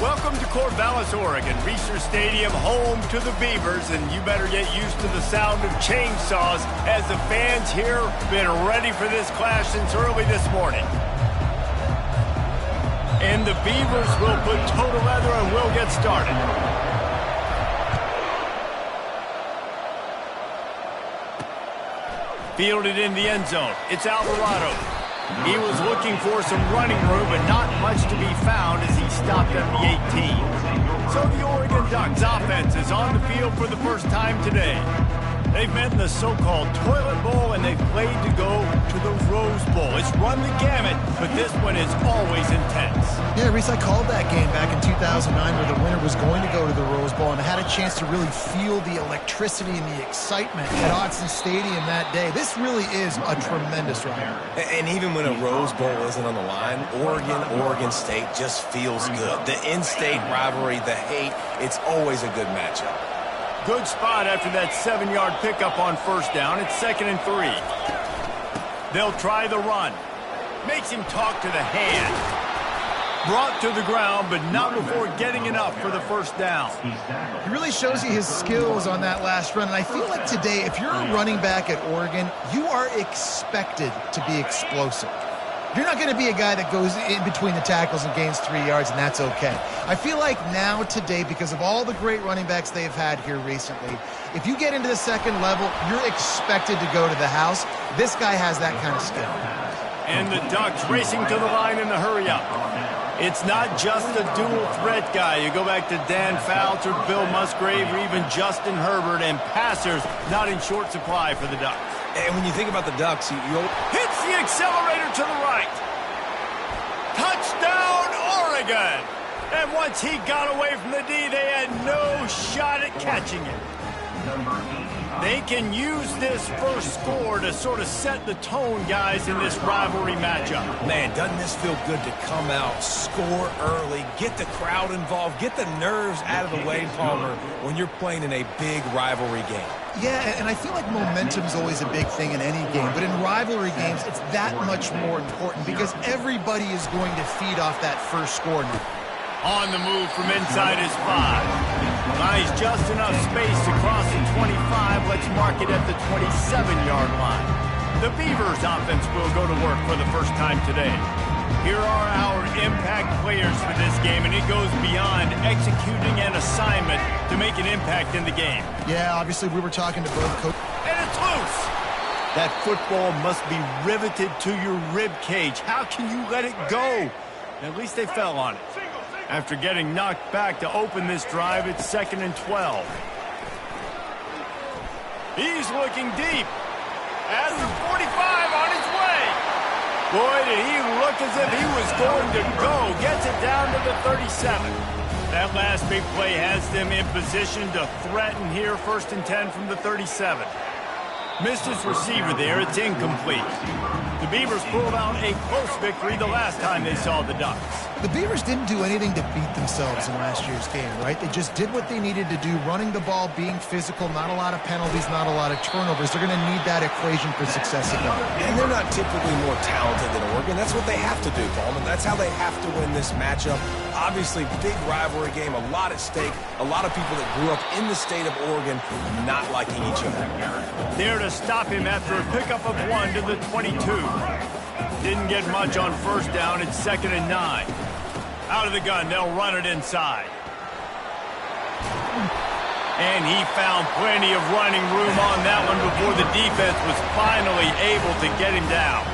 Welcome to Corvallis, Oregon, Reser Stadium, home to the Beavers, and you better get used to the sound of chainsaws as the fans here have been ready for this clash since early this morning. And the Beavers will put toe to leather and will get started. Fielded in the end zone. It's Alvarado. He was looking for some running room, but not much to be found as he stopped at the 18. So the Oregon Ducks offense is on the field for the first time today. They've met in the so-called Toilet Bowl, and they've played to go to the Rose Bowl. It's run the gamut, but this one is always intense. Yeah, Reese, I called that game back in 2009 where the winner was going to go to the Rose Bowl, and I had a chance to really feel the electricity and the excitement at Autzen Stadium that day. This really is a tremendous rivalry. And even when a Rose Bowl isn't on the line, Oregon State just feels good. The in-state rivalry, the hate, it's always a good matchup. Good spot after that 7-yard pickup on first down. It's 2nd and 3. They'll try the run. Makes him talk to the hand. Brought to the ground, but not before getting enough for the first down. He really shows you his skills on that last run. And I feel like today, if you're a running back at Oregon, you are expected to be explosive. You're not going to be a guy that goes in between the tackles and gains 3 yards, and that's okay. I feel like now, today, because of all the great running backs they've had here recently, if you get into the second level, you're expected to go to the house. This guy has that kind of skill. And the Ducks racing to the line in the hurry-up. It's not just a dual threat guy. You go back to Dan Fouts or Bill Musgrave or even Justin Herbert, and passers not in short supply for the Ducks. And when you think about the Ducks, you hits the accelerator to the right. Touchdown, Oregon! And once he got away from the D, they had no shot at catching it. They can use this first score to sort of set the tone, guys, in this rivalry matchup. Man, doesn't this feel good to come out, score early, get the crowd involved, get the nerves out of the way, Palmer, when you're playing in a big rivalry game? Yeah, and I feel like momentum's always a big thing in any game, but in rivalry games, it's that much more important because everybody is going to feed off that first score now. On the move from inside his 5. Buys just enough space to cross the 25. Let's mark it at the 27-yard line. The Beavers offense will go to work for the first time today. Here are our impact players for this game, and it goes beyond executing an assignment to make an impact in the game. Yeah, obviously we were talking to both coaches. And it's loose. That football must be riveted to your rib cage. How can you let it go? At least they fell on it. After getting knocked back to open this drive, it's 2nd and 12. He's looking deep. As the 45 on his way. Boy, did he look as if he was going to go. Gets it down to the 37. That last big play has them in position to threaten here. 1st and 10 from the 37. Missed his receiver there. It's incomplete. The Beavers pulled out a close victory the last time they saw the Ducks. The Beavers didn't do anything to beat themselves in last year's game, right? They just did what they needed to do, running the ball, being physical, not a lot of penalties, not a lot of turnovers. They're going to need that equation for success again. And they're not typically more talented than Oregon. That's what they have to do, Paul. That's how they have to win this matchup. Obviously, big rivalry game, a lot at stake. A lot of people that grew up in the state of Oregon not liking each other. There to stop him after a pickup of 1 to the 22. Didn't get much on first down. It's 2nd and 9. Out of the gun, they'll run it inside. And he found plenty of running room on that one before the defense was finally able to get him down.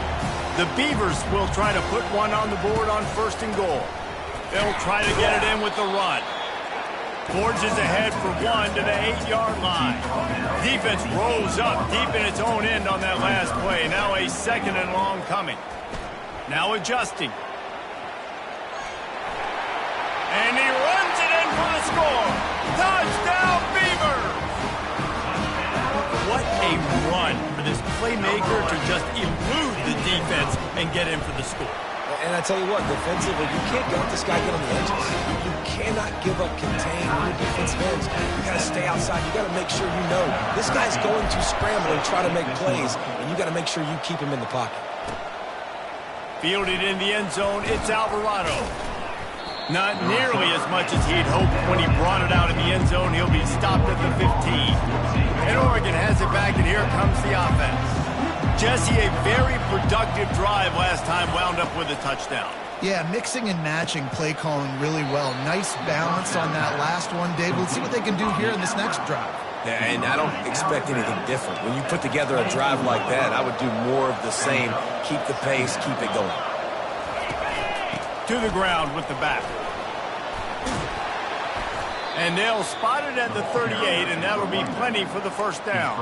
The Beavers will try to put one on the board on 1st and goal. They'll try to get it in with the run. Forges ahead for 1 to the 8-yard line. Defense rolls up deep in its own end on that last play. Now a 2nd and long coming. Now adjusting. And he runs it in for the score. Touchdown, Beavers! What a run for this playmaker to just elude the defense and get in for the score. And I tell you what, defensively, you can't let this guy get on the edges. You cannot give up contain on your defensive ends. You got to stay outside. You got to make sure you know this guy's going to scramble and try to make plays, and you got to make sure you keep him in the pocket. Fielded in the end zone, it's Alvarado. Not nearly as much as he'd hoped when he brought it out in the end zone. He'll be stopped at the 15. And Oregon has it back, and here comes the offense. Jesse, a very productive drive last time, wound up with a touchdown. Yeah, mixing and matching play calling really well. Nice balance on that last one, Dave. Let's see what they can do here in this next drive. Yeah, and I don't expect anything different. When you put together a drive like that, I would do more of the same. Keep the pace, keep it going. To the ground with the back. And they'll spot it at the 38, and that'll be plenty for the first down.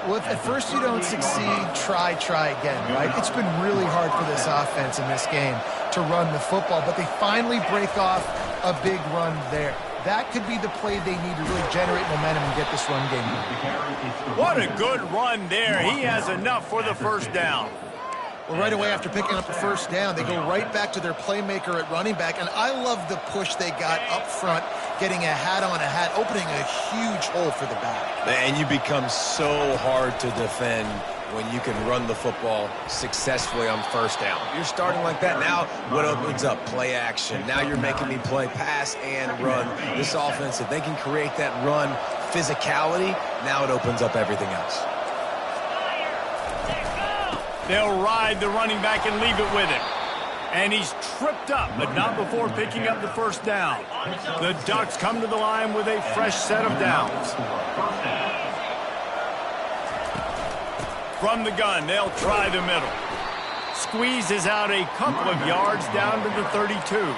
Well, if at first you don't succeed, try again, right? It's been really hard for this offense in this game to run the football, but they finally break off a big run there. That could be the play they need to really generate momentum and get this run game going. What a good run there. He has enough for the first down. Well, right away after picking up the first down, they go right back to their playmaker at running back, and I love the push they got up front, getting a hat on a hat, opening a huge hole for the back. And you become so hard to defend when you can run the football successfully on first down. You're starting like that. Now what opens up? Play action. Now you're making me play pass and run. This offense, if they can create that run physicality, now it opens up everything else. They'll ride the running back and leave it with him. And he's tripped up, but not before picking up the first down. The Ducks come to the line with a fresh set of downs. From the gun, they'll try the middle. Squeezes out a couple of yards down to the 32.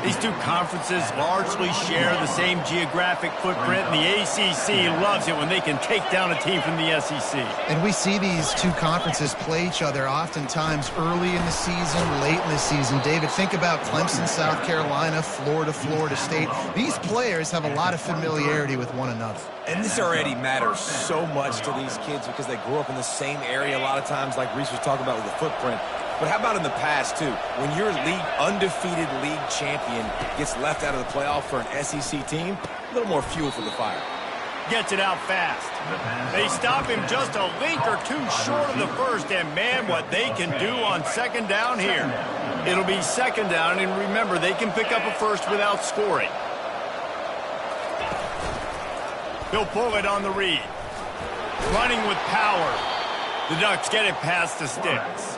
These two conferences largely share the same geographic footprint, and the ACC loves it when they can take down a team from the SEC. And we see these two conferences play each other oftentimes early in the season, late in the season. David, think about Clemson, South Carolina, Florida, Florida State. These players have a lot of familiarity with one another. And this already matters so much to these kids because they grew up in the same area a lot of times, like Reese was talking about with the footprint. But how about in the past, too? When your undefeated league champion gets left out of the playoff for an SEC team, a little more fuel for the fire. Gets it out fast. They stop him just a link or two short of the first, and man, what they can do on second down here. It'll be second down, and remember, they can pick up a first without scoring. He'll pull it on the read. Running with power. The Ducks get it past the sticks.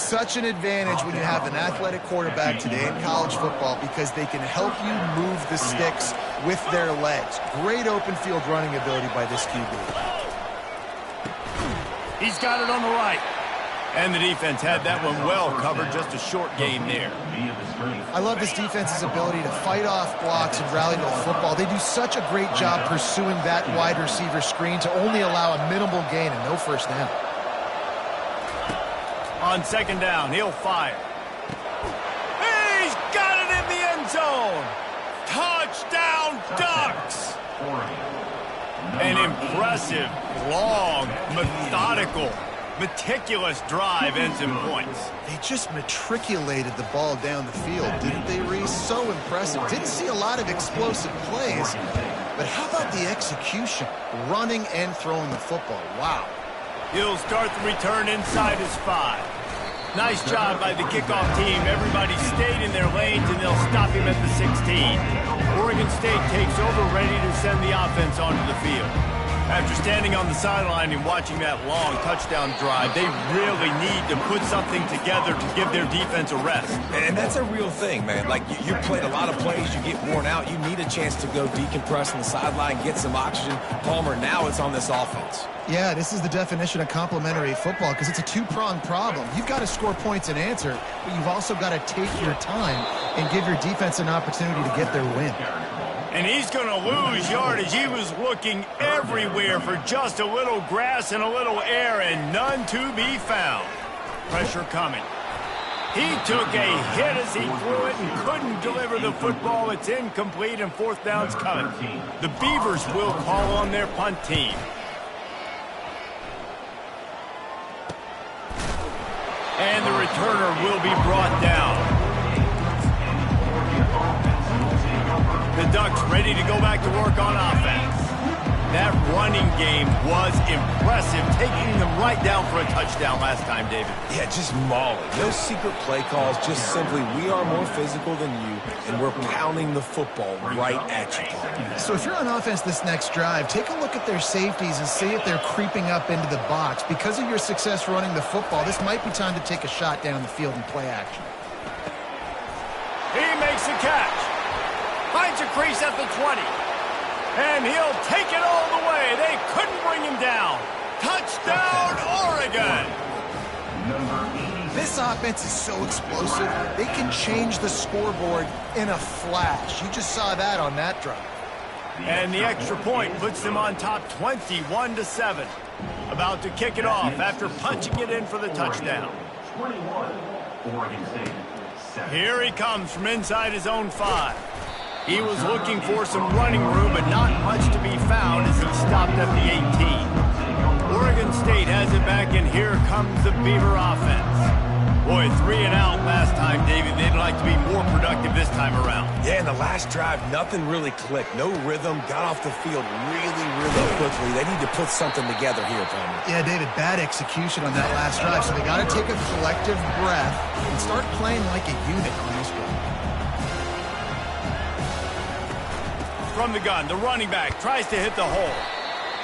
Such an advantage when you have an athletic quarterback today in college football because they can help you move the sticks with their legs. Great open field running ability by this QB. He's got it on the right. And the defense had that one well covered, just a short gain there. I love this defense's ability to fight off blocks and rally to the football. They do such a great job pursuing that wide receiver screen to only allow a minimal gain and no first down. On second down, he'll fire. He's got it in the end zone. Touchdown, Ducks. An impressive, long, methodical, meticulous drive ends in points. They just matriculated the ball down the field, didn't they, Reese? So impressive. Didn't see a lot of explosive plays, but how about the execution? Running and throwing the football. Wow. He'll start the return inside his 5. Nice job by the kickoff team. Everybody stayed in their lanes, and they'll stop him at the 16. Oregon State takes over, ready to send the offense onto the field. After standing on the sideline and watching that long touchdown drive, they really need to put something together to give their defense a rest. And that's a real thing, man. Like, you played a lot of plays, you get worn out, you need a chance to go decompress on the sideline, get some oxygen. Palmer, now it's on this offense. Yeah, this is the definition of complementary football because it's a two-pronged problem. You've got to score points and answer, but you've also got to take your time and give your defense an opportunity to get their win. And he's going to lose yardage. He was looking everywhere for just a little grass and a little air, and none to be found. Pressure coming. He took a hit as he threw it and couldn't deliver the football. It's incomplete, and fourth down's coming. The Beavers will call on their punt team. And the returner will be brought down. The Ducks ready to go back to work on offense. That running game was impressive, taking them right down for a touchdown last time, David. Yeah, just mauling. No secret play calls, just simply we are more physical than you, and we're pounding the football right at you. So if you're on offense this next drive, take a look at their safeties and see if they're creeping up into the box. Because of your success running the football, this might be time to take a shot down the field and play action. He makes a catch. Finds a crease at the 20. And he'll take it all the way. They couldn't bring him down. Touchdown, Oregon! This offense is so explosive, they can change the scoreboard in a flash. You just saw that on that drive. And the extra point puts them on top 21-7. About to kick it off after punching it in for the touchdown. 21, Oregon State. Here he comes from inside his own 5. He was looking for some running room, but not much to be found as he stopped at the 18. Oregon State has it back, and here comes the Beaver offense. Boy, 3 and out last time, David. They'd like to be more productive this time around. Yeah, in the last drive, nothing really clicked. No rhythm, got off the field really, really quickly. They need to put something together here, Palmer. Yeah, David, bad execution on that last drive, so they got to take a collective breath and start playing like a unit on this one. From the gun, the running back tries to hit the hole.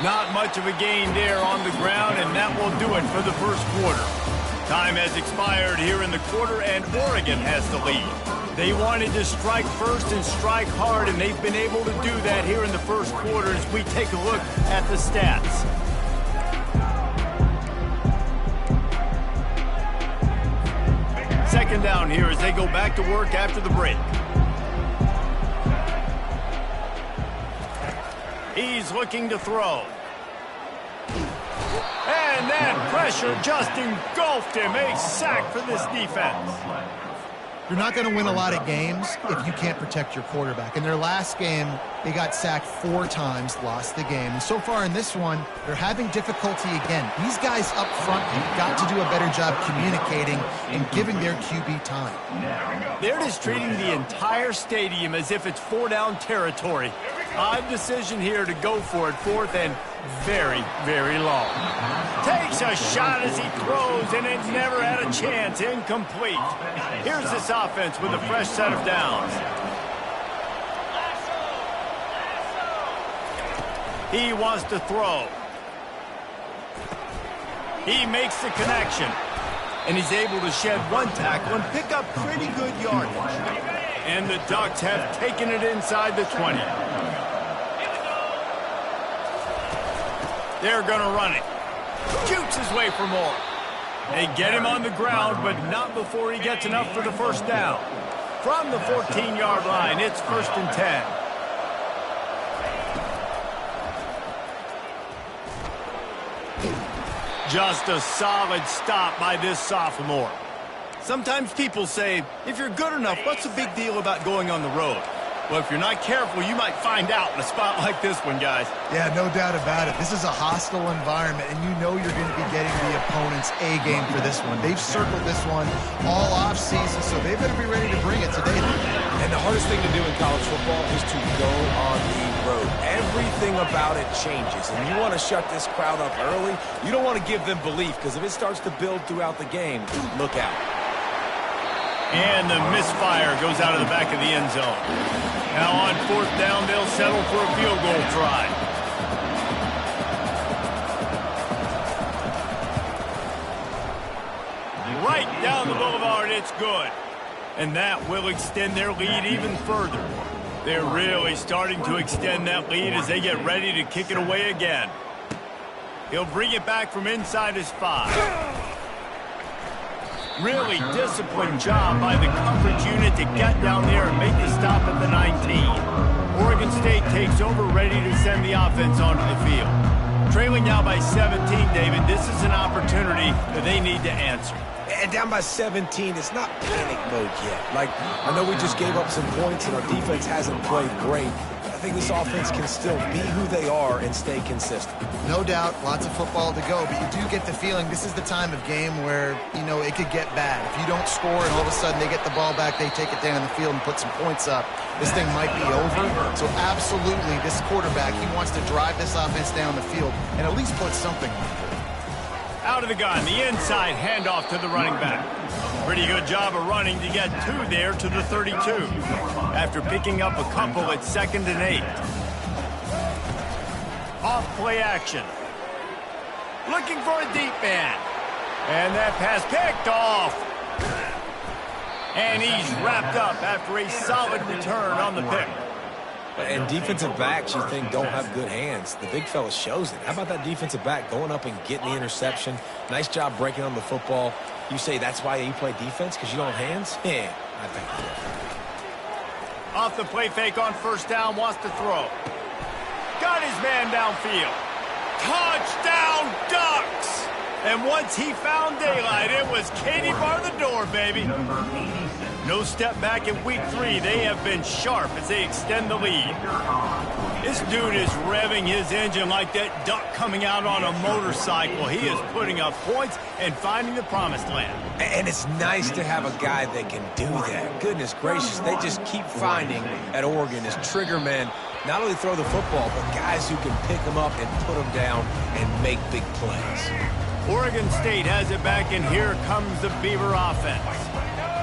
Not much of a gain there on the ground, and that will do it for the first quarter. Time has expired here in the quarter, and Oregon has the lead. They wanted to strike first and strike hard, and they've been able to do that here in the first quarter as we take a look at the stats. Second down here as they go back to work after the break. He's looking to throw. And then pressure just engulfed him. A sack for this defense. You're not going to win a lot of games if you can't protect your quarterback. In their last game, they got sacked 4 times, lost the game. And so far in this one, they're having difficulty again. These guys up front have got to do a better job communicating and giving their QB time. They're just treating the entire stadium as if it's 4-down territory. Odd decision here to go for it, 4th and very, very long. Takes a shot as he throws, and it never had a chance. Incomplete. Here's this offense with a fresh set of downs. He wants to throw. He makes the connection. And he's able to shed 1 tackle and pick up pretty good yardage. And the Ducks have taken it inside the 20. They're going to run it. Shoots his way for more. They get him on the ground, but not before he gets enough for the first down. From the 14-yard line, it's 1st and 10. Just a solid stop by this sophomore. Sometimes people say, if you're good enough, what's the big deal about going on the road? Well, if you're not careful, you might find out in a spot like this one, guys. Yeah, no doubt about it. This is a hostile environment, and you know you're going to be getting the opponent's A game for this one. They've circled this one all offseason, so they better be ready to bring it today. And the hardest thing to do in college football is to go on the road. Everything about it changes, and you want to shut this crowd up early. You don't want to give them belief, because if it starts to build throughout the game, look out. And the misfire goes out of the back of the end zone. Now on 4th down, they'll settle for a field goal try. Right down the boulevard, it's good. And that will extend their lead even further. They're really starting to extend that lead as they get ready to kick it away again. He'll bring it back from inside his 5. Really disciplined job by the coverage unit to get down there and make the stop at the 19. Oregon State takes over, ready to send the offense onto the field. Trailing now by 17, David, this is an opportunity that they need to answer. And down by 17, it's not panic mode yet. Like, I know we just gave up some points and our defense hasn't played great. think this offense can still be who they are and stay consistent. No doubt, lots of football to go, but you do get the feeling this is the time of game where, you know, it could get bad. If you don't score and all of a sudden they get the ball back, they take it down the field and put some points up, this thing might be over. So absolutely, this quarterback, he wants to drive this offense down the field and at least put something on it. Out of the gun, the inside handoff to the running back. Pretty good job of running to get 2 there to the 32. After picking up a couple at 2nd and 8. Off play action. Looking for a deep man. And that pass picked off. And he's wrapped up after a solid return on the pick. And defensive backs, you think, don't have good hands. The big fella shows it. How about that defensive back going up and getting the interception? Nice job breaking on the football. You say that's why you play defense, because you don't have hands? Yeah, I think so. Off the play fake on 1st down, wants to throw. Got his man downfield. Touchdown, Ducks! And once he found daylight, it was Katie bar the door, baby. No step back in week 3. They have been sharp as they extend the lead. This dude is revving his engine like that duck coming out on a motorcycle. He is putting up points and finding the promised land. And it's nice to have a guy that can do that. Goodness gracious, they just keep finding at Oregon as trigger men, not only throw the football, but guys who can pick them up and put them down and make big plays. Oregon State has it back, and here comes the Beaver offense.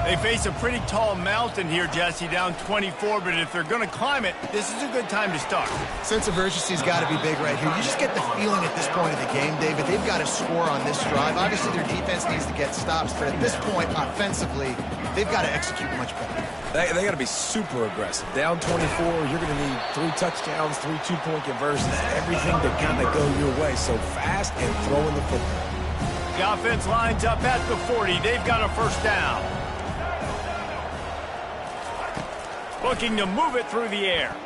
They face a pretty tall mountain here, Jesse, down 24, but if they're going to climb it, this is a good time to start. Sense of urgency's got to be big right here. You just get the feeling at this point of the game, David, they've got to score on this drive. Obviously, their defense needs to get stops, but at this point, offensively, they've got to execute much better. They got to be super aggressive. Down 24, you're going to need 3 touchdowns, 3 two-point conversions, everything to kind of go your way. So fast and throwing the football. The offense lines up at the 40. They've got a 1st down. Looking to move it through the air.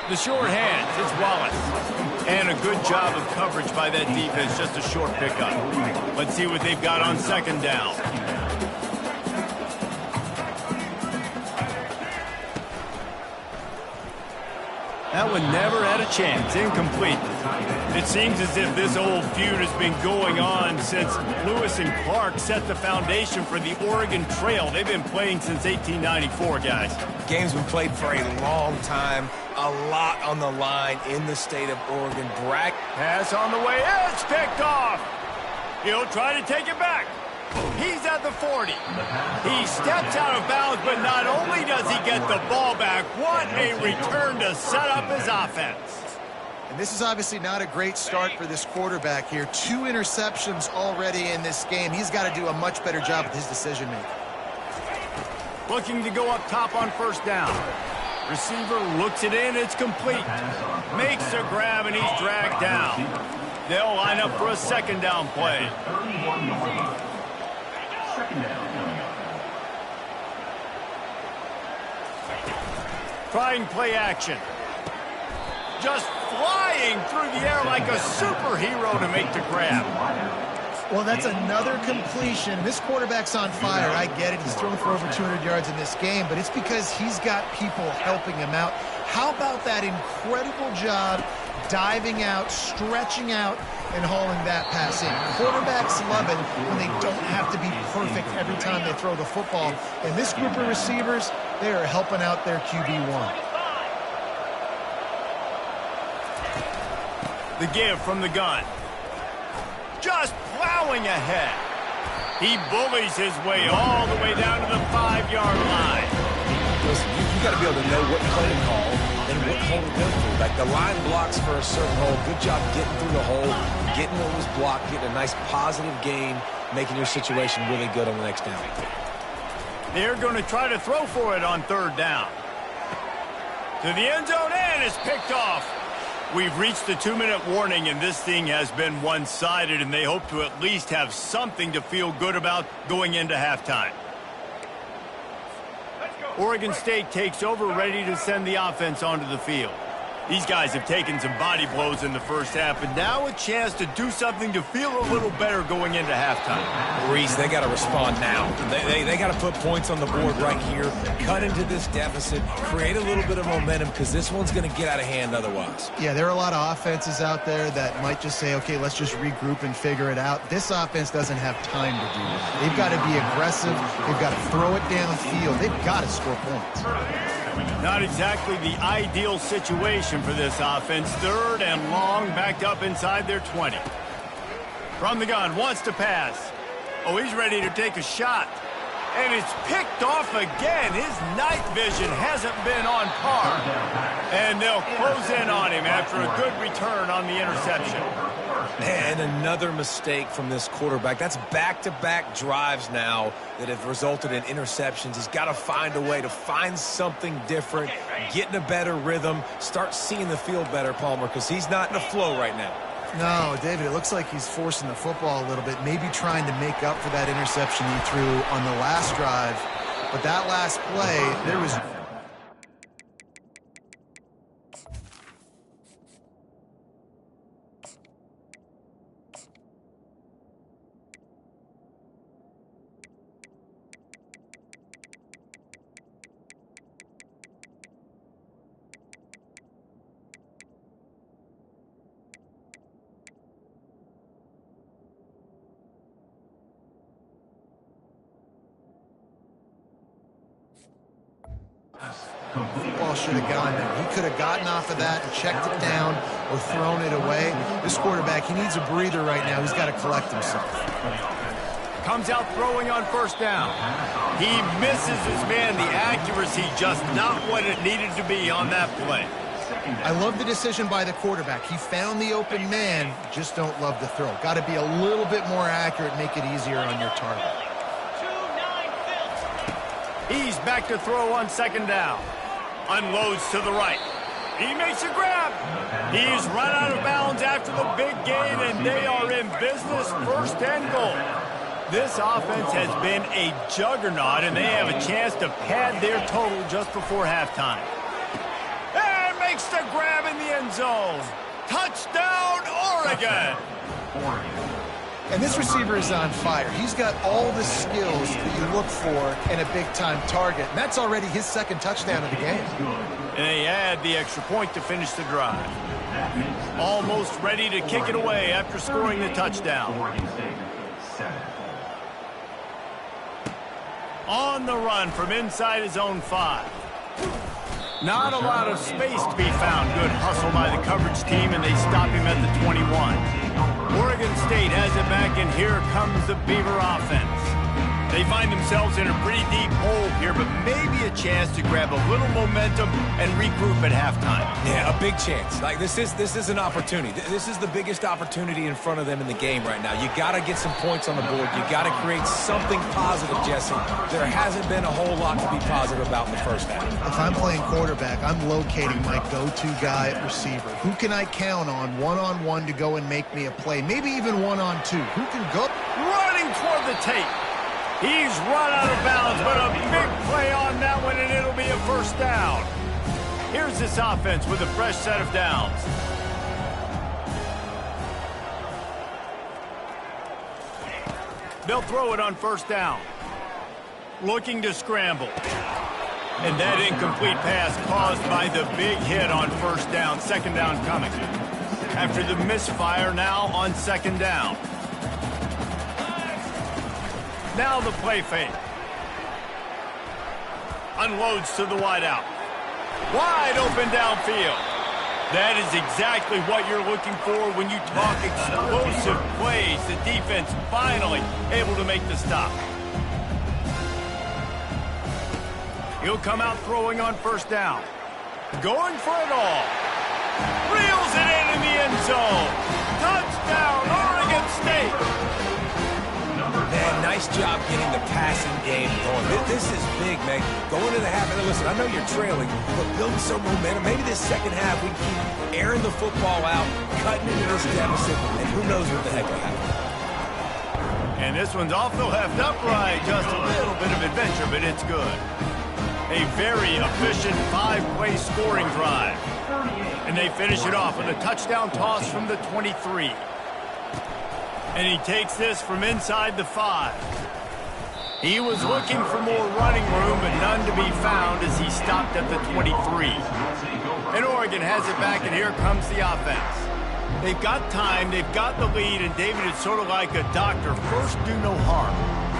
The short hands, it's Wallace. And a good job of coverage by that defense, just a short pickup. Let's see what they've got on 2nd down. That one never had a chance. Incomplete. It seems as if this old feud has been going on since Lewis and Clark set the foundation for the Oregon Trail. They've been playing since 1894, guys. Game's been played for a long time. A lot on the line in the state of Oregon. Pass on the way. It's picked off. He'll try to take it back. He's at the 40. He steps out of bounds, but not only does he get the ball back, what a return to set up his offense. And this is obviously not a great start for this quarterback here. 2 interceptions already in this game. He's got to do a much better job with his decision-making. Looking to go up top on 1st down. Receiver looks it in. It's complete. Makes a grab, and he's dragged down. They'll line up for a 2nd down play. Trying play action. Just flying through the air like a superhero to make the grab. Well, that's another completion. This quarterback's on fire. I get it. He's thrown for over 200 yards in this game, but it's because he's got people helping him out. How about that incredible job diving out, stretching out, and hauling that pass in? Quarterbacks love it when they don't have to be perfect every time they throw the football. And this group of receivers, they are helping out their QB1. The give from the gun. Just plowing ahead. He bullies his way all the way down to the 5-yard line. Listen, you got to be able to know what play to call and what hole to go through. Like the line blocks for a certain hole. Good job getting through the hole, getting what was blocked, getting a nice positive gain, making your situation really good on the next down. They're going to try to throw for it on 3rd down. To the end zone, and it's picked off. We've reached the 2-minute warning, and this thing has been one-sided, and they hope to at least have something to feel good about going into halftime. Oregon State takes over, ready to send the offense onto the field. These guys have taken some body blows in the first half, but now a chance to do something to feel a little better going into halftime. Reese, they got to respond now. They got to put points on the board right here, cut into this deficit, create a little bit of momentum, because this one's going to get out of hand otherwise. Yeah, there are a lot of offenses out there that might just say, okay, let's just regroup and figure it out. This offense doesn't have time to do that. They've got to be aggressive. They've got to throw it downfield. They've got to score points. Not exactly the ideal situation for this offense. 3rd and long, backed up inside their 20. From the gun, wants to pass. Oh, he's ready to take a shot. And it's picked off again. His night vision hasn't been on par. And they'll close in on him after a good return on the interception. And another mistake from this quarterback. That's back-to-back drives now that have resulted in interceptions. He's got to find a way to find something different, get in a better rhythm, start seeing the field better, Palmer, because he's not in a flow right now. No, David, it looks like he's forcing the football a little bit, maybe trying to make up for that interception he threw on the last drive. But that last play, there was... Football should have gone there. He could have gotten off of that and checked it down or thrown it away. This quarterback, he needs a breather right now. He's got to collect himself. Comes out throwing on 1st down. He misses his man. The accuracy just not what it needed to be on that play. I love the decision by the quarterback. He found the open man, just don't love the throw. Got to be a little bit more accurate, make it easier on your target. He's back to throw on 2nd down. Unloads to the right. He makes a grab. He's run out of bounds after the big gain, and they are in business. 1st and goal. This offense has been a juggernaut, and they have a chance to pad their total just before halftime. And makes the grab in the end zone. Touchdown, Oregon. And this receiver is on fire. He's got all the skills that you look for in a big-time target. And that's already his 2nd touchdown of the game. And they add the extra point to finish the drive. Almost ready to kick it away after scoring the touchdown. On the run from inside his own 5. Not a lot of space to be found. Good hustle by the coverage team, and they stop him at the 21. Oregon State has it back, and here comes the Beaver offense. They find themselves in a pretty deep hole here, but maybe a chance to grab a little momentum and regroup at halftime. Yeah, a big chance. Like this is an opportunity. This is the biggest opportunity in front of them in the game right now. You got to get some points on the board. You got to create something positive, Jesse. There hasn't been a whole lot to be positive about in the first half. If I'm playing quarterback, I'm locating my go-to guy at receiver. Who can I count on one-on-one to go and make me a play? Maybe even one-on-two. Who can go? Running toward the tape. He's run out of bounds, but a big play on that one, and it'll be a 1st down. Here's this offense with a fresh set of downs. They'll throw it on 1st down. Looking to scramble. And that incomplete pass caused by the big hit on 1st down. 2nd down coming. After the misfire, now on 2nd down. Now the play fake. Unloads to the wideout. Wide open downfield. That is exactly what you're looking for when you talk explosive plays. The defense finally able to make the stop. He'll come out throwing on 1st down. Going for it all. Reels it in the end zone. Touchdown, Oregon State. Man, nice job getting the passing game going. This is big, man. Going to the half, and listen, I know you're trailing, but building some momentum. Maybe this 2nd half we keep airing the football out, cutting into this deficit, and who knows what the heck will happen. And this one's off the left upright. Just a little bit of adventure, but it's good. A very efficient 5-play scoring drive. And they finish it off with a touchdown toss from the 23. And he takes this from inside the 5. He was looking for more running room, but none to be found as he stopped at the 23. And Oregon has it back, and here comes the offense. They've got time, they've got the lead, and David, it's sort of like a doctor. First, do no harm.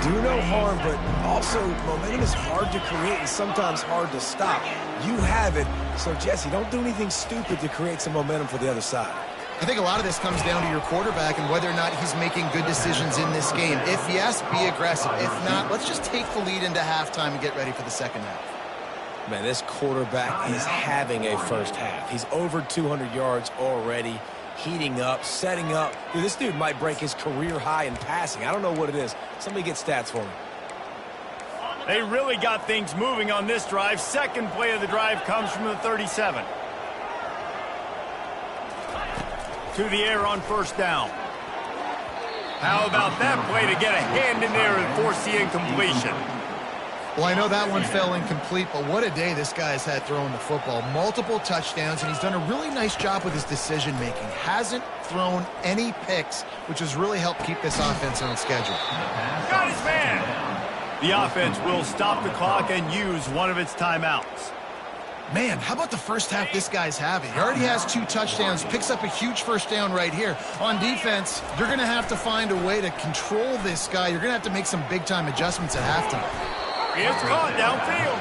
Do no harm, but also momentum is hard to create and sometimes hard to stop. You have it, so Jesse, don't do anything stupid to create some momentum for the other side. I think a lot of this comes down to your quarterback and whether or not he's making good decisions in this game. If yes, be aggressive. If not, let's just take the lead into halftime and get ready for the second half. Man, this quarterback is having a first half. He's over 200 yards already, heating up, setting up. Dude, this dude might break his career high in passing. I don't know what it is. Somebody get stats for me. They really got things moving on this drive. Second play of the drive comes from the 37. To the air on first down. How about that play to get a hand in there and force the incompletion? Well, I know that one fell incomplete, but what a day this guy's had throwing the football. Multiple touchdowns, and he's done a really nice job with his decision-making. Hasn't thrown any picks, which has really helped keep this offense on schedule. Got his man! The offense will stop the clock and use one of its timeouts. Man, how about the first half this guy's having? He already has 2 touchdowns, picks up a huge first down right here. On defense, you're going to have to find a way to control this guy. You're going to have to make some big-time adjustments at halftime. It's caught downfield.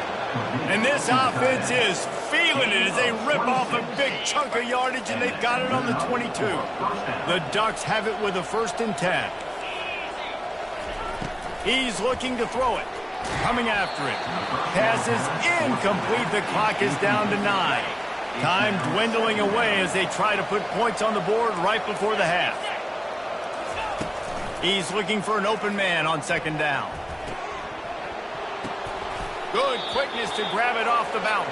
And this offense is feeling it as they rip off a big chunk of yardage, and they've got it on the 22. The Ducks have it with a 1st and 10. He's looking to throw it. Coming after it. Pass is incomplete. The clock is down to 9. Time dwindling away as they try to put points on the board right before the half. He's looking for an open man on second down. Good quickness to grab it off the bounce.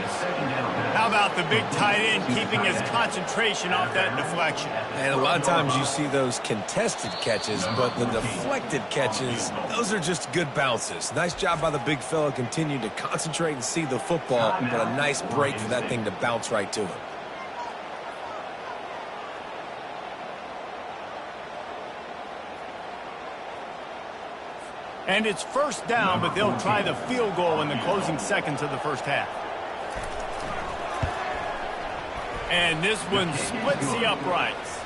How about the big tight end keeping his concentration off that deflection? And a lot of times you see those contested catches, but the deflected catches, those are just good bounces. Nice job by the big fella, continuing to concentrate and see the football, but a nice break for that thing to bounce right to him. And it's first down, but they'll try the field goal in the closing seconds of the first half. And this one splits the uprights.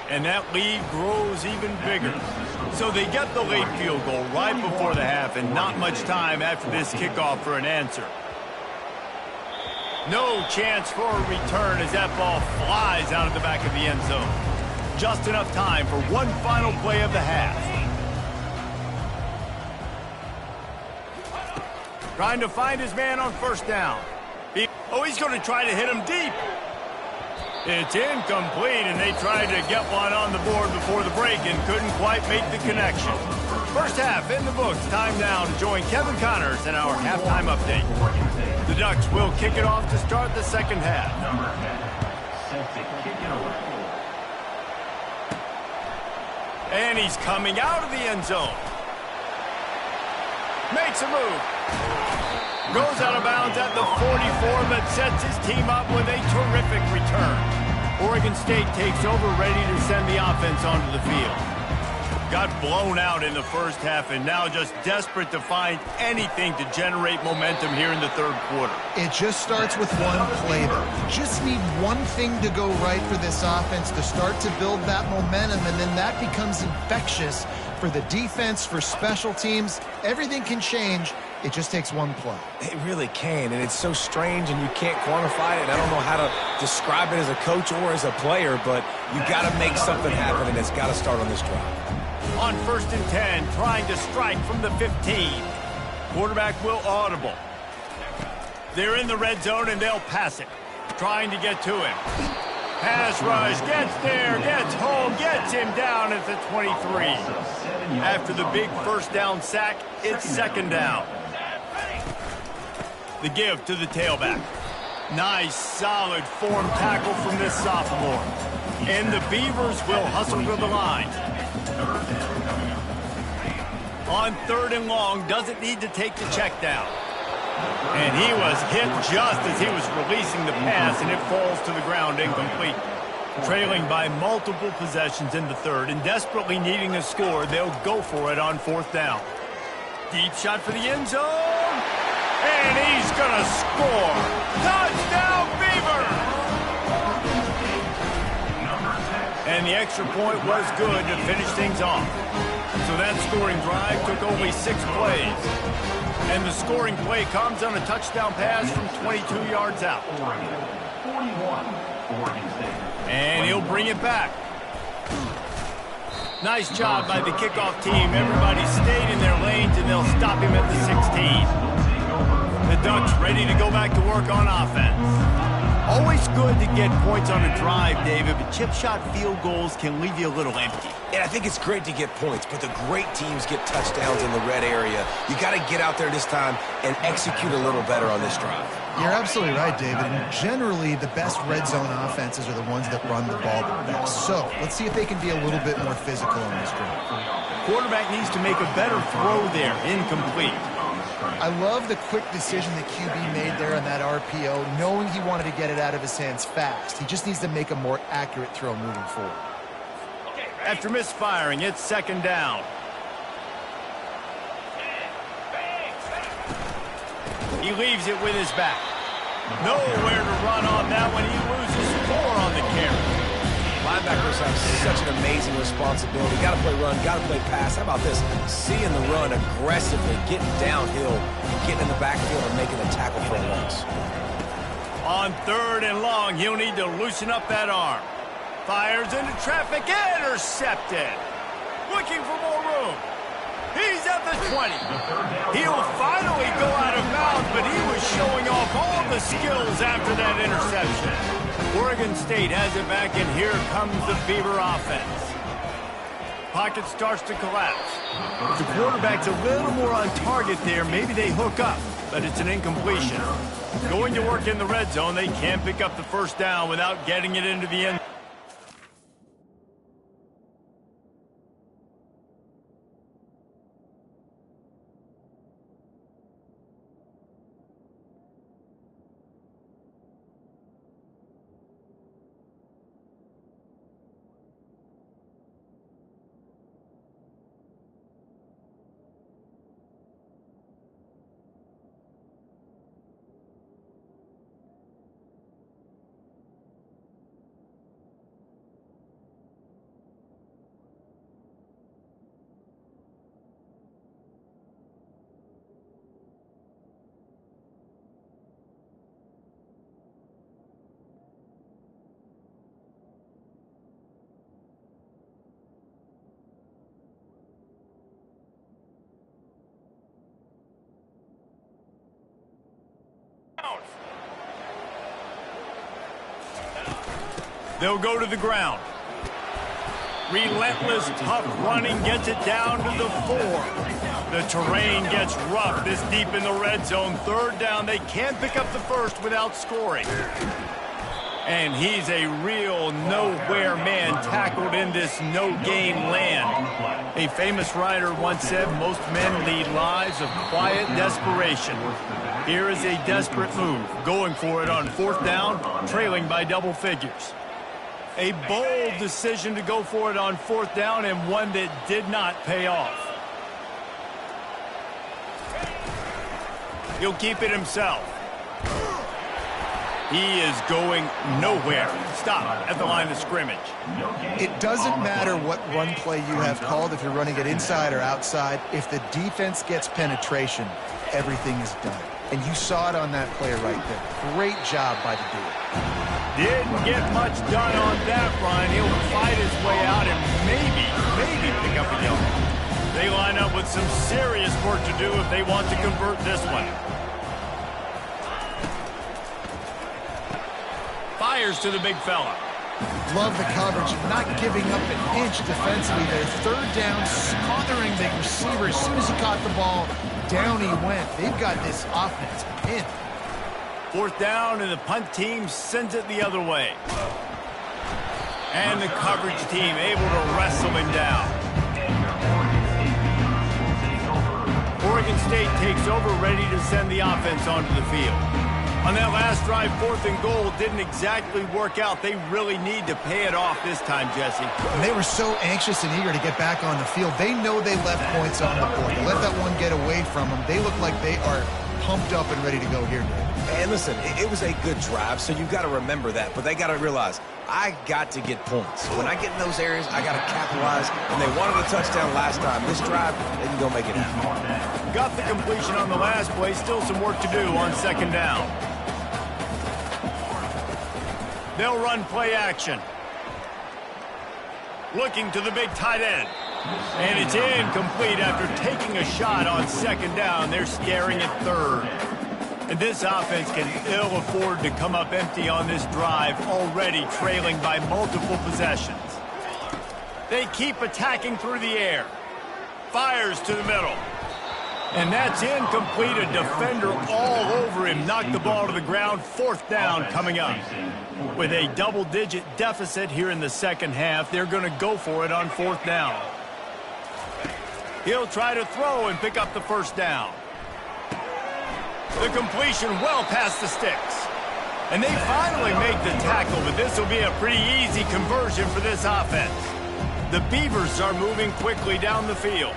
And that lead grows even bigger. So they get the late field goal right before the half, and not much time after this kickoff for an answer. No chance for a return as that ball flies out of the back of the end zone. Just enough time for one final play of the half. Trying to find his man on first down. He's going to try to hit him deep. It's incomplete, and they tried to get one on the board before the break and couldn't quite make the connection. First half in the books. Time now to join Kevin Connors in our halftime update. The Ducks will kick it off to start the second half. And he's coming out of the end zone. Makes a move. Goes out of bounds at the 44, but sets his team up with a terrific return. Oregon State takes over, ready to send the offense onto the field. Got blown out in the first half and now just desperate to find anything to generate momentum here in the third quarter. It just starts with one play, though. You just need one thing to go right for this offense to start to build that momentum, and then that becomes infectious for the defense, for special teams. Everything can change. It just takes one play. It really can, and it's so strange, and you can't quantify it. I don't know how to describe it as a coach or as a player, but you got to make something happen, and it's got to start on this drive. On 1st and 10, trying to strike from the 15. Quarterback will audible. They're in the red zone, and they'll pass it. Trying to get to him. Pass rush, gets there, gets home, gets him down at the 23. After the big first down sack, it's second down. The give to the tailback. Nice, solid form tackle from this sophomore. And the Beavers will hustle to the line. On 3rd and long, doesn't need to take the check down. And he was hit just as he was releasing the pass, and it falls to the ground incomplete. Trailing by multiple possessions in the third and desperately needing a score, they'll go for it on fourth down. Deep shot for the end zone. And he's going to score. Touchdown, Beavers! And the extra point was good to finish things off. So that scoring drive took only 6 plays. And the scoring play comes on a touchdown pass from 22 yards out. 41, Oregon State. And he'll bring it back. Nice job by the kickoff team. Everybody stayed in their lanes, and they'll stop him at the 16. The Ducks ready to go back to work on offense. Always good to get points on a drive, David, but chip shot field goals can leave you a little empty. And I think it's great to get points, but the great teams get touchdowns in the red area. You got to get out there this time and execute a little better on this drive. You're absolutely right, David. And generally, the best red zone offenses are the ones that run the ball the best. So let's see if they can be a little bit more physical on this drive. Quarterback needs to make a better throw there. Incomplete. I love the quick decision that QB made there on that RPO, knowing he wanted to get it out of his hands fast. He just needs to make a more accurate throw moving forward. After misfiring, it's second down. He leaves it with his back. Nowhere to run on that one. He loses 4 on the carry. Linebackers have such an amazing responsibility. Got to play run, got to play pass. How about this? Seeing the run aggressively, getting downhill, getting in the backfield and making a tackle for a loss. On third and long, he'll need to loosen up that arm. Fires into traffic, intercepted. Looking for more room. He's at the 20. He'll finally go out of bounds, but he was showing off all the skills after that interception. Oregon State has it back, and here comes the Beaver offense. Pocket starts to collapse. If the quarterback's a little more on target there, maybe they hook up, but it's an incompletion. Going to work in the red zone, they can't pick up the first down without getting it into the end. They'll go to the ground. Relentless, tough running gets it down to the 4. The terrain gets rough this deep in the red zone. Third down, they can't pick up the first without scoring. And he's a real nowhere man tackled in this no-gain land. A famous writer once said, most men lead lives of quiet desperation. Here is a desperate move, going for it on fourth down, trailing by double figures. A bold decision to go for it on fourth down, and one that did not pay off. He'll keep it himself. He is going nowhere. Stop at the line of scrimmage. It doesn't matter what run play you have called, if you're running it inside or outside. If the defense gets penetration, everything is done. And you saw it on that play right there. Great job by the dude. Didn't get much done on that run. He'll fight his way out and maybe pick up a yard. They line up with some serious work to do if they want to convert this one. Fires to the big fella. Love the coverage, not giving up an inch defensively there. Third down, smothering the receiver. As soon as he caught the ball, down he went. They've got this offense pinned. Fourth down, and the punt team sends it the other way. And the coverage team able to wrestle him down. Oregon Oregon State takes over, ready to send the offense onto the field. On that last drive, 4th and goal didn't exactly work out. They really need to pay it off this time, Jesse. And they were so anxious and eager to get back on the field. They know they left points on the board. To let that one get away from them, they look like they are pumped up and ready to go here today. And listen, it was a good drive, so you've got to remember that. But they got to realize, I got to get points. When I get in those areas, I got to capitalize. And they wanted a touchdown last time. This drive, they can go make it happen. Got the completion on the last play. Still some work to do on 2nd down. They'll run play action. Looking to the big tight end. And it's incomplete after taking a shot on 2nd down. They're scaring at 3rd. And this offense can ill afford to come up empty on this drive, already trailing by multiple possessions. They keep attacking through the air. Fires to the middle. And that's incomplete. A defender all over him. Knocked the ball to the ground. 4th down coming up. With a double-digit deficit here in the 2nd half, they're going to go for it on 4th down. He'll try to throw and pick up the 1st down. The completion well past the sticks. And they finally make the tackle, but this will be a pretty easy conversion for this offense. The Beavers are moving quickly down the field.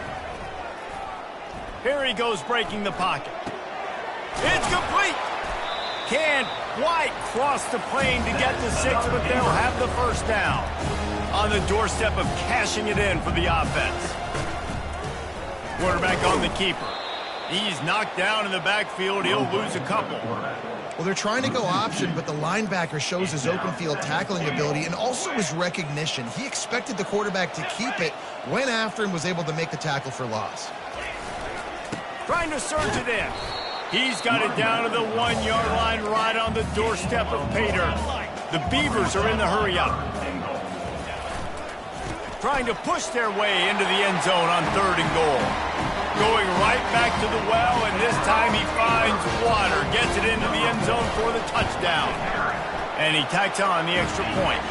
Here he goes, breaking the pocket. It's complete. Can't quite cross the plane to get to 6, but they'll have the 1st down. On the doorstep of cashing it in for the offense. Quarterback on the keeper. He's knocked down in the backfield. He'll lose a couple. Well, they're trying to go option, but the linebacker shows his open field tackling ability and also his recognition. He expected the quarterback to keep it, went after him, was able to make the tackle for loss. Trying to surge it in. He's got it down to the 1-yard line right on the doorstep of Pater. The Beavers are in the hurry-up. Trying to push their way into the end zone on 3rd and goal. Going right back to the well, and this time he finds water. Gets it into the end zone for the touchdown. And he tacks on the extra point.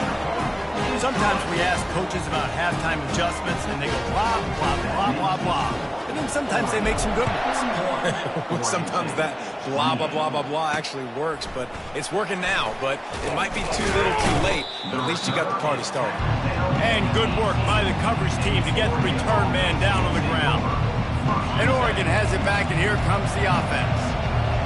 Sometimes we ask coaches about halftime adjustments, and they go blah, blah, blah, blah, blah. And then sometimes they make some good ones. Sometimes that blah, blah, blah, blah, blah actually works, but it's working now. But it might be too little too late, but at least you got the party started. And good work by the coverage team to get the return man down on the ground. And Oregon has it back, and here comes the offense.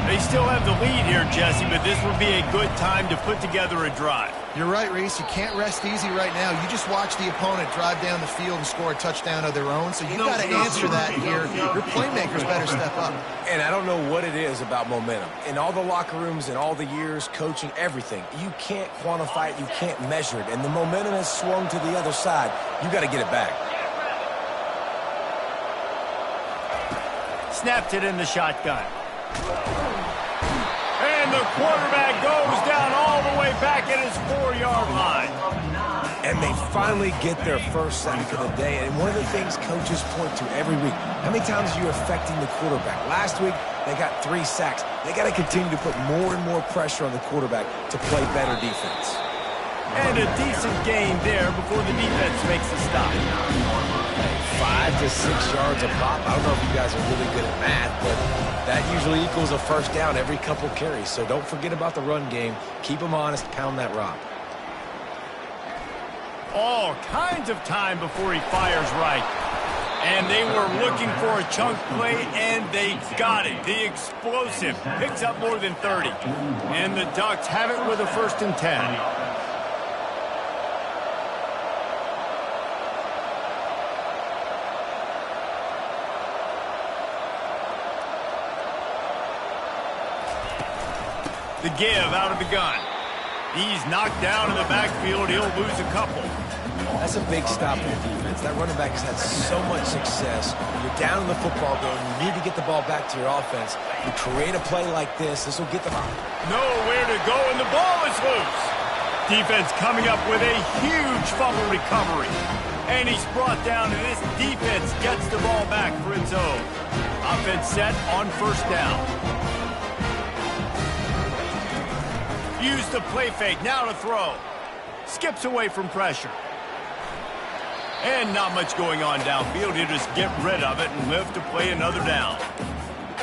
They still have the lead here, Jesse, but this would be a good time to put together a drive. You're right, Reese. You can't rest easy right now. You just watch the opponent drive down the field and score a touchdown of their own, so you got to answer that here. Your playmakers better step up. And I don't know what it is about momentum. In all the locker rooms, in all the years, coaching, everything, you can't quantify it, you can't measure it. And the momentum has swung to the other side. You got to get it back. Snapped it in the shotgun. And the quarterback goes down all the way back at his 4-yard line. And they finally get their first sack of the day. And one of the things coaches point to every week, how many times are you affecting the quarterback? Last week, they got 3 sacks. They got to continue to put more and more pressure on the quarterback to play better defense. And a decent gain there before the defense makes the stop. 5 to 6 yards a pop. I don't know if you guys are really good at math, but that usually equals a 1st down every couple carries. So don't forget about the run game. Keep them honest. Pound that rock. All kinds of time before he fires right. And they were looking for a chunk play, and they got it. The explosive picks up more than 30. And the Ducks have it with a 1st and 10. The give out of the gun. He's knocked down in the backfield. He'll lose a couple. That's a big stop for the defense. That running back has had so much success. When you're down in the football game, you need to get the ball back to your offense. You create a play like this will get them out. Nowhere to go, and the ball is loose. Defense coming up with a huge fumble recovery. And he's brought down, and this defense gets the ball back for its own. Offense set on 1st down. Use the play fake, now to throw. Skips away from pressure. And not much going on downfield. He'll just get rid of it and live to play another down.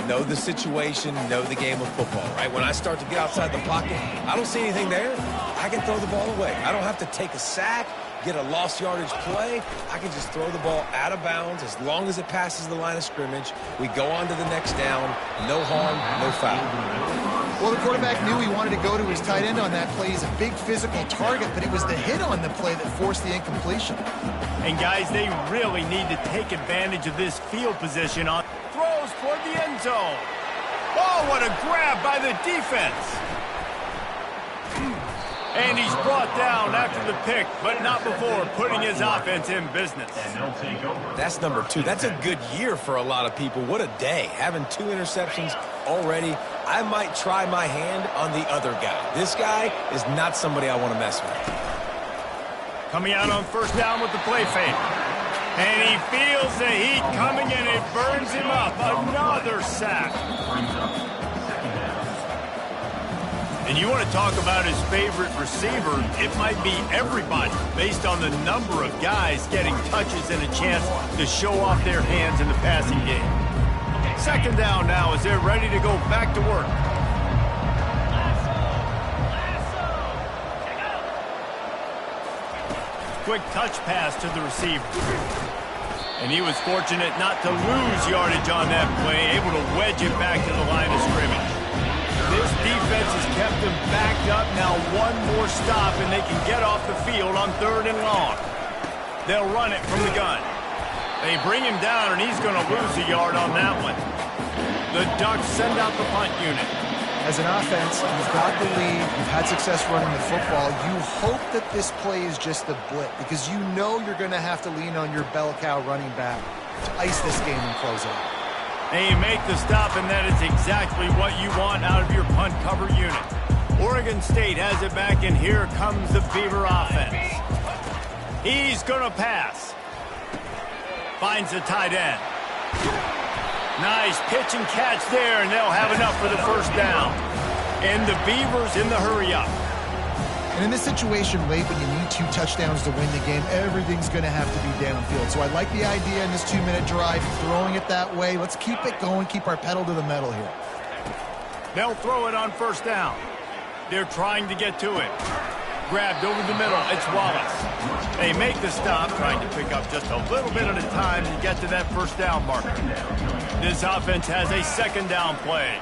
know the situation, know the game of football, right? When I start to get outside the pocket, I don't see anything there. I can throw the ball away. I don't have to take a sack, get a lost yardage play. I can just throw the ball out of bounds as long as it passes the line of scrimmage. We go on to the next down. No harm, no foul. Well, the quarterback knew he wanted to go to his tight end on that play. He's a big physical target, but it was the hit on the play that forced the incompletion. And, guys, they really need to take advantage of this field position on throws toward the end zone. Oh, what a grab by the defense. And he's brought down after the pick, but not before putting his offense in business. That's number 2. That's a good year for a lot of people. What a day. Having 2 interceptions already. I might try my hand on the other guy. This guy is not somebody I want to mess with. Coming out on first down with the play fake. And he feels the heat coming and it burns him up. Another sack. And you want to talk about his favorite receiver, it might be everybody based on the number of guys getting touches and a chance to show off their hands in the passing game. Second down now as they're ready to go back to work. Quick touch pass to the receiver. And he was fortunate not to lose yardage on that play, able to wedge it back to the line of scrimmage. This defense has kept them backed up. Now one more stop and they can get off the field on 3rd and long. They'll run it from the gun. They bring him down and he's going to lose a yard on that one. The Ducks send out the punt unit. As an offense, you've got the lead, you've had success running the football. You hope that this play is just a blip because you know you're going to have to lean on your bell cow running back to ice this game and close it out. And you make the stop, and that is exactly what you want out of your punt cover unit. Oregon State has it back, and here comes the Beaver offense. He's going to pass. Finds the tight end. Nice pitch and catch there, and they'll have enough for the first down. And the Beavers in the hurry-up. And in this situation late when you need 2 touchdowns to win the game, everything's going to have to be downfield. So I like the idea in this 2-minute drive, throwing it that way. Let's keep it going, keep our pedal to the metal here. They'll throw it on first down. They're trying to get to it. Grabbed over the middle. It's Wallace. They make the stop, trying to pick up just a little bit at a time to get to that first down marker. This offense has a second down play.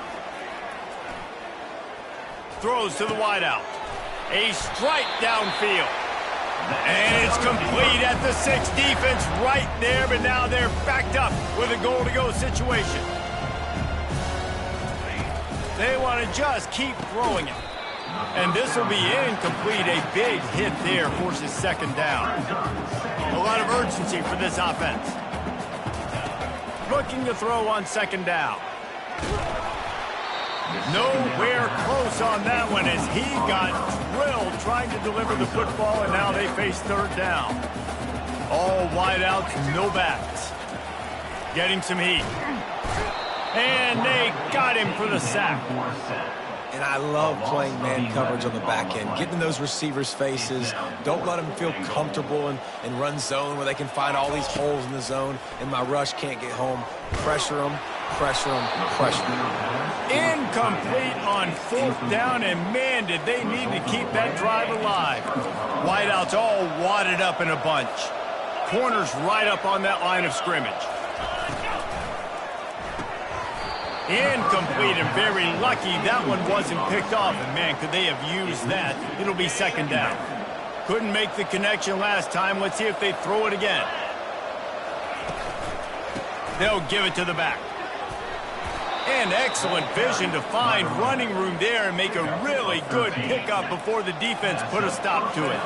Throws to the wideout. A strike downfield. And it's complete at the 6. Defense right there, but now they're backed up with a goal-to-go situation. They want to just keep throwing it. And this will be incomplete. A big hit there forces second down. A lot of urgency for this offense. Looking to throw on second down. Nowhere close on that one as he got drilled trying to deliver the football, and now they face third down. All wideouts, no backs. Getting some heat. And they got him for the sack. And I love playing man coverage on the back end, getting in those receivers' faces. Don't let them feel comfortable and run zone where they can find all these holes in the zone, and my rush can't get home. Pressure them, pressure them, pressure them. Incomplete on 4th down, and man, did they need to keep that drive alive. Wideouts all wadded up in a bunch. Corners right up on that line of scrimmage. Incomplete, and very lucky that one wasn't picked off. And man, could they have used that? It'll be second down. Couldn't make the connection last time. Let's see if they throw it again. They'll give it to the back. And excellent vision to find running room there and make a really good pickup before the defense put a stop to it.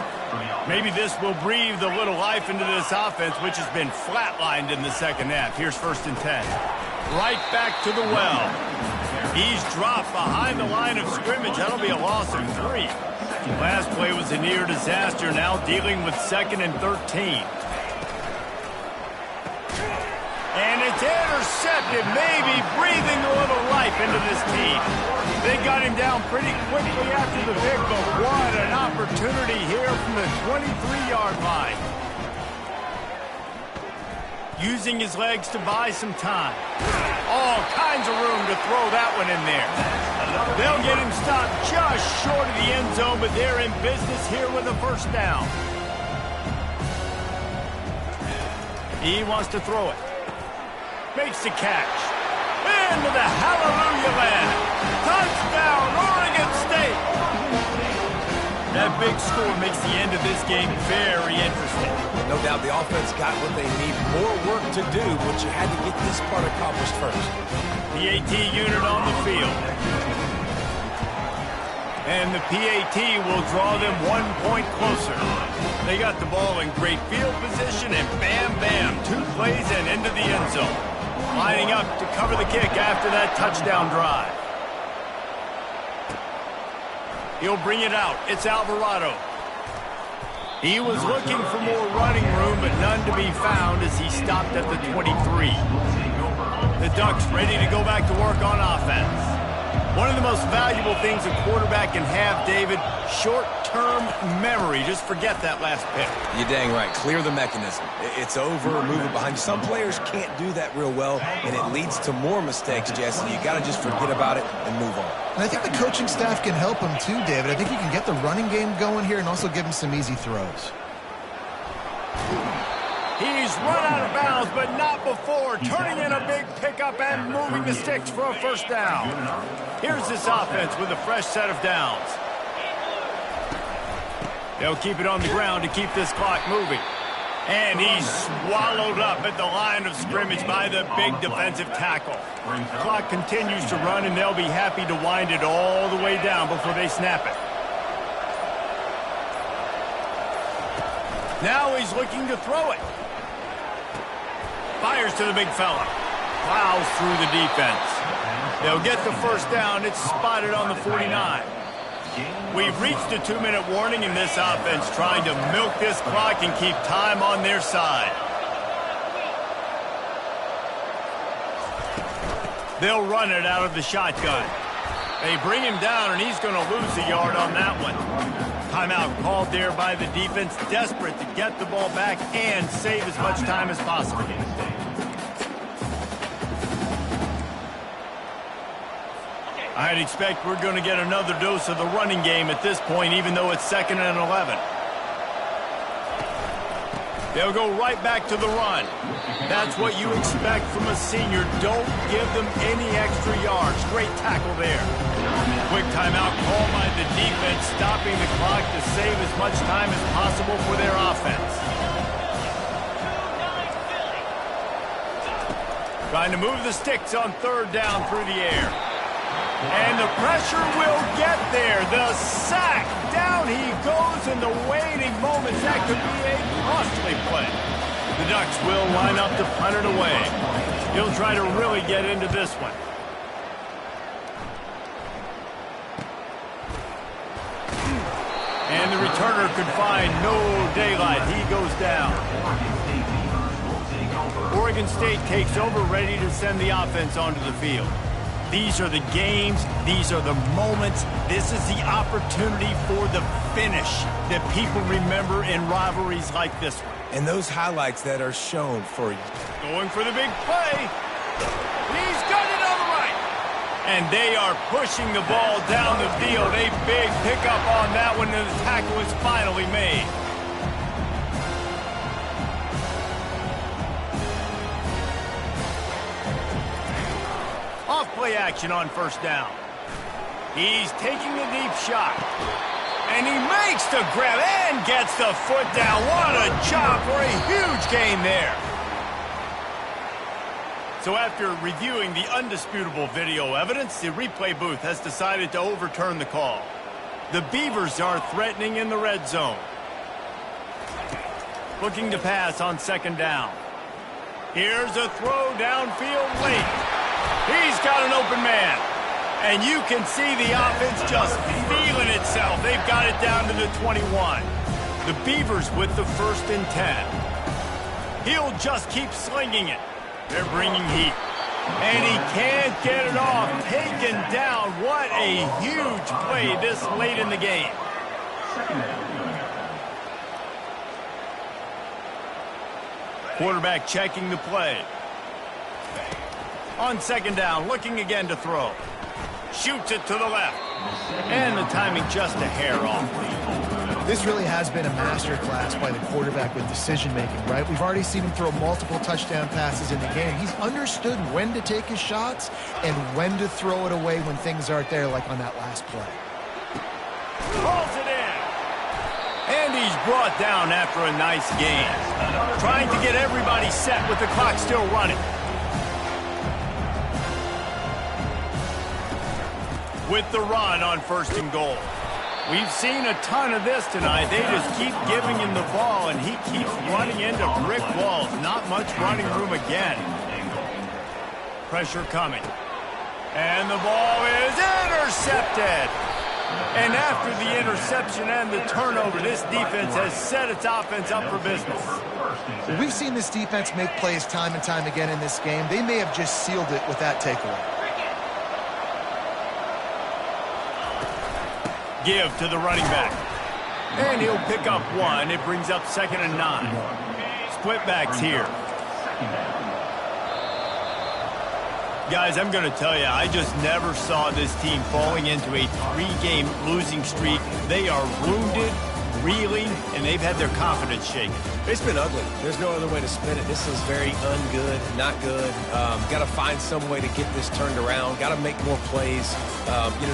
Maybe this will breathe a little life into this offense, which has been flatlined in the second half. Here's 1st and 10. Right back to the well. He's dropped behind the line of scrimmage. That'll be a loss of 3. Last play was a near disaster. Now dealing with 2nd and 13. And it's intercepted, maybe breathing a little life into this team. They got him down pretty quickly after the pick, but what an opportunity here from the 23-yard line. Using his legs to buy some time. All kinds of room to throw that one in there. They'll get him stopped just short of the end zone, but they're in business here with a first down. He wants to throw it. Makes the catch. Into the hallelujah land. Touchdown, Oregon State. That big score makes the end of this game very interesting. No doubt the offense got what they need. More work to do, but you had to get this part accomplished first. PAT unit on the field. And the PAT will draw them 1 point closer. They got the ball in great field position, and bam, bam, 2 plays and into the end zone. Lining up to cover the kick after that touchdown drive. He'll bring it out. It's Alvarado. He was looking for more running room, but none to be found as he stopped at the 23. The Ducks ready to go back to work on offense. One of the most valuable things a quarterback can have, David, short-term memory. Just forget that last pick. You're dang right. Clear the mechanism. It's over, move it behind you. Some players can't do that real well, and it leads to more mistakes, Jesse. You got to just forget about it and move on. And I think the coaching staff can help him too, David. I think you can get the running game going here and also give him some easy throws. He's run out of bounds, but not before turning in a big pickup and moving the sticks for a first down. Here's this offense with a fresh set of downs. They'll keep it on the ground to keep this clock moving. And he's swallowed up at the line of scrimmage by the big defensive tackle. The clock continues to run, and they'll be happy to wind it all the way down before they snap it. Now he's looking to throw it. Fires to the big fella. Plows through the defense. They'll get the first down. It's spotted on the 49. We've reached a 2-minute warning in this offense, trying to milk this clock and keep time on their side. They'll run it out of the shotgun. They bring him down, and he's going to lose a yard on that one. Timeout called there by the defense, desperate to get the ball back and save as much time as possible. I'd expect we're going to get another dose of the running game at this point, even though it's 2nd and 11. They'll go right back to the run. That's what you expect from a senior. Don't give them any extra yards. Great tackle there. Quick timeout called by the defense, stopping the clock to save as much time as possible for their offense. Trying to move the sticks on 3rd down through the air. And the pressure will get there. The sack. Down he goes in the waiting moments. That could be a costly play. The Ducks will line up to punt it away. He'll try to really get into this one. And the returner could find no daylight. He goes down. Oregon State takes over, ready to send the offense onto the field. These are the games. These are the moments. This is the opportunity for the finish that people remember in rivalries like this one. And those highlights that are shown for you. Going for the big play. He's got it on the right. And they are pushing the ball down the field. A big pickup on that one, and the tackle is finally made. Off-play action on 1st down. He's taking a deep shot. And he makes the grab and gets the foot down. What a job for a huge gain there. So after reviewing the undisputable video evidence, the replay booth has decided to overturn the call. The Beavers are threatening in the red zone. Looking to pass on 2nd down. Here's a throw downfield late. He's got an open man. And you can see the offense just feeling itself. They've got it down to the 21. The Beavers with the 1st and 10. He'll just keep slinging it. They're bringing heat. And he can't get it off. Taken down. What a huge play this late in the game. Quarterback checking the play. On second down, looking again to throw. Shoots it to the left. And the timing just a hair off. This really has been a masterclass by the quarterback with decision-making, right? We've already seen him throw multiple touchdown passes in the game. He's understood when to take his shots and when to throw it away when things aren't there, like on that last play. Pulls it in. And he's brought down after a nice gain. Trying to get everybody set with the clock still running. With the run on first and goal. We've seen a ton of this tonight. They just keep giving him the ball, and he keeps running into brick walls. Not much running room again. Pressure coming. And the ball is intercepted. And after the interception and the turnover, this defense has set its offense up for business. We've seen this defense make plays time and time again in this game. They may have just sealed it with that takeaway. Give to the running back. And he'll pick up one. It brings up 2nd and 9. Split backs here. Guys, I'm going to tell you, I just never saw this team falling into a 3-game losing streak. They are wounded, reeling, and they've had their confidence shaken. It's been ugly. There's no other way to spin it. This is very ungood, not good. Got to find some way to get this turned around. Got to make more plays. You know,